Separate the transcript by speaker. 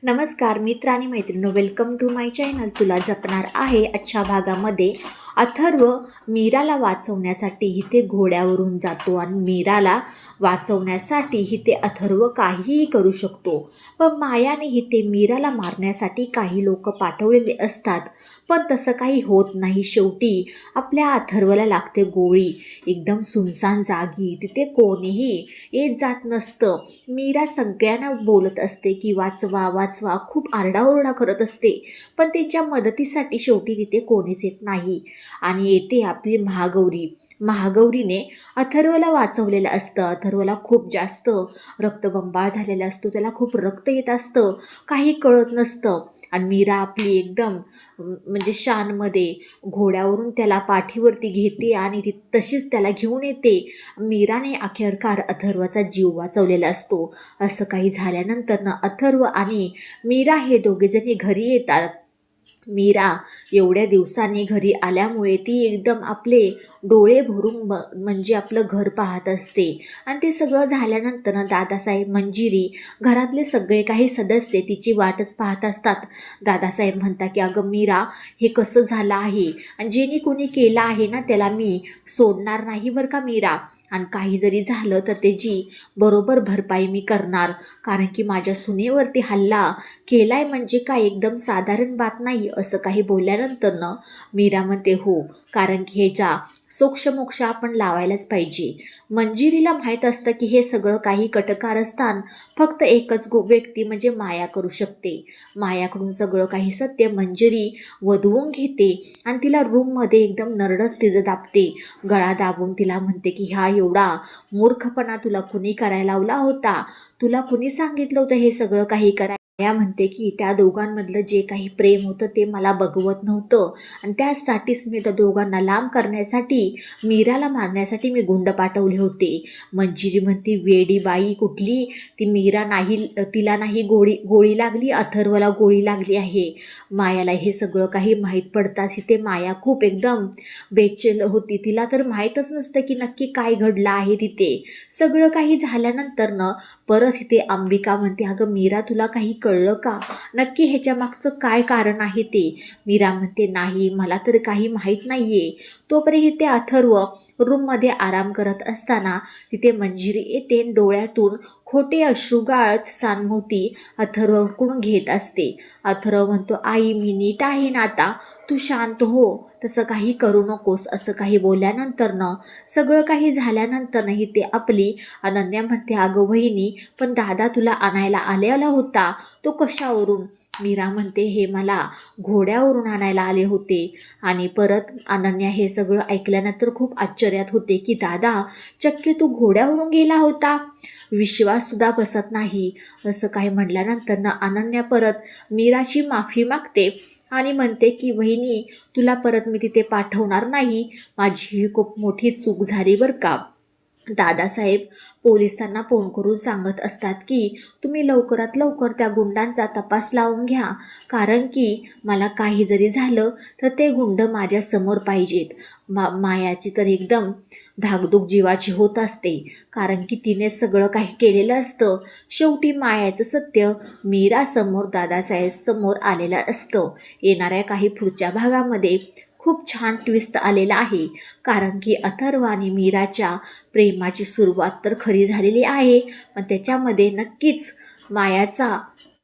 Speaker 1: नमस्कार मित्र आणि मैत्रिणी, वेलकम टू माय चॅनल. तुला जपणार आहे. आजच्या भागामध्ये अथर्व मीराला वाचवण्यासाठी इथे घोड्यावरून जातो आणि मीराला वाचवण्यासाठी इथे अथर्व काहीही करू शकतो. पण मायाने इथे मीराला मारण्यासाठी काही लोक पाठवलेले असतात, पण तसं काही होत नाही. शेवटी आपल्या अथर्वला लागते गोळी. एकदम सुनसान जागी, तिथे कोणीही येत जात नसतं. मीरा सगळ्यांना बोलत असते की वाचवा वाचवा, खूप आरडाओरडा करत असते, पण त्यांच्या मदतीसाठी शेवटी तिथे कोणीच येत नाही. आणि येते आपली महागौरीने अथर्वला वाचवलेलं असतं. अथर्वला खूप जास्त रक्तबंबाळ झालेला असतो, त्याला खूप रक्त येत असतं, काही कळत नसतं. आणि मीरा आपली एकदम म्हणजे शानमध्ये घोड्यावरून त्याला पाठीवरती घेते आणि ती तशीच त्याला घेऊन येते. मीराने अखेरकार अथर्वचा जीव वाचवलेला असतो. असं काही झाल्यानंतर ना अथर्व आणि मीरा हे दोघेजणी घरी येतात. मीरा एवढ्या दिवसांनी घरी आल्यामुळे ती एकदम आपले डोळे भरून म्हणजे आपलं घर पाहत असते. आणि ते सगळं झाल्यानंतर दादासाहेब, मंजिरी, घरातले सगळे काही सदस्य तिची वाटच पाहत असतात. दादासाहेब म्हणतात की अगं मीरा, हे कसं झालं आहे आणि जेणे कोणी केलं आहे ना त्याला मी सोडणार नाही बरं का मीरा. आणि काही जरी झालं तर त्याची बरोबर भरपाई मी करणार, कारण की माझ्या सुनेवरती हल्ला केलाय म्हणजे काय एकदम साधारण बात नाही. असं काही बोलल्यानंतर मीरा म्हणते हो, कारण की ह्याच्या सोक्षमोक्ष आपण लावायलाच पाहिजे. मंजिरीला माहीत असतं की हे सगळं काही कटकारस्थान फक्त एकच व्यक्ती म्हणजे माया करू शकते. मायाकडून सगळं काही सत्य मंजिरी वधवून घेते आणि तिला रूममध्ये एकदम नरडस तिचं दाबते. गळा दाबून तिला म्हणते की हा एवढा मूर्खपणा तुला कुणी करायला लावला होता, तुला कुणी सांगितलं होतं हे सगळं काही करायला. माया म्हणते की त्या दोघांमधलं जे काही प्रेम होतं ते मला बघवत नव्हतं आणि त्यासाठीच मी त्या दोघांना लांब करण्यासाठी, मीराला मारण्यासाठी मी गुंड पाठवले होते. मंजिरी म्हणते वेडी बाई कुठली, ती मीरा नाही, तिला नाही गोळी लागली, अथर्वला गोळी लागली आहे. मायाला हे सगळं काही माहीत पडताच इथे माया खूप एकदम बेचैन होती. तिला तर माहीतच नसतं की नक्की काय घडलं आहे तिथे. सगळं काही झाल्यानंतर परत इथे अंबिका म्हणते अगं मीरा, तुला काही कळलं का, नक्की ह्याच्या मागचं काय कारण आहे ते. मीरा म्हणते नाही, मला तर काही माहीत नाहीये. तोपर्यंत ते अथर्व रूममध्ये आराम करत असताना तिथे मंजिरी येते. डोळ्यातून खोटे अश्रू गाळत सानमोती अथर्वकडून घेत असते. अथर्व म्हणतो आई मी नीट आहे ना आता, तू शांत हो, तसं काही करू नकोस. असं काही बोलल्यानंतर सगळं काही झाल्यानंतर ते आपली अनन्या म्हणते अगं वहिनी, पण दादा तुला आणायला आलेला होता, तो कशावरून. मीरा म्हणते हे मला घोड्यावरून आणायला आले होते. आणि परत अनन्या हे सगळं ऐकल्यानंतर खूप आश्चर्यात होते की दादा, चक्क तू घोड्यावरून गेला होता, विश्वाससुद्धा बसत नाही. असं काही म्हटल्यानंतर अनन्या परत मीराची माफी मागते आणि म्हणते की वहिनी, तुला परत मी तिथे पाठवणार नाही, माझी ही खूप मोठी चूक झाली बरं का. दादासाहेब पोलिसांना फोन करून सांगत असतात की तुम्ही लवकरात लवकर त्या गुंडांचा तपास लावून घ्या, कारण की मला काही जरी झालं तर ते गुंड माझ्यासमोर पाहिजेत. मायाची तर एकदम धाकधूक जीवाची होत असते, कारण की तिने सगळं काही केलेलं असतं. शेवटी मायाचं सत्य मीरासमोर, दादासाहेब समोर आलेलं असतं. येणाऱ्या काही पुढच्या भागामध्ये खूप छान ट्विस्ट आलेला आहे, कारण की अथर्व आणि मीराच्या प्रेमाची सुरुवात तर खरी झालेली आहे, पण त्याच्यामध्ये नक्कीच मायाचा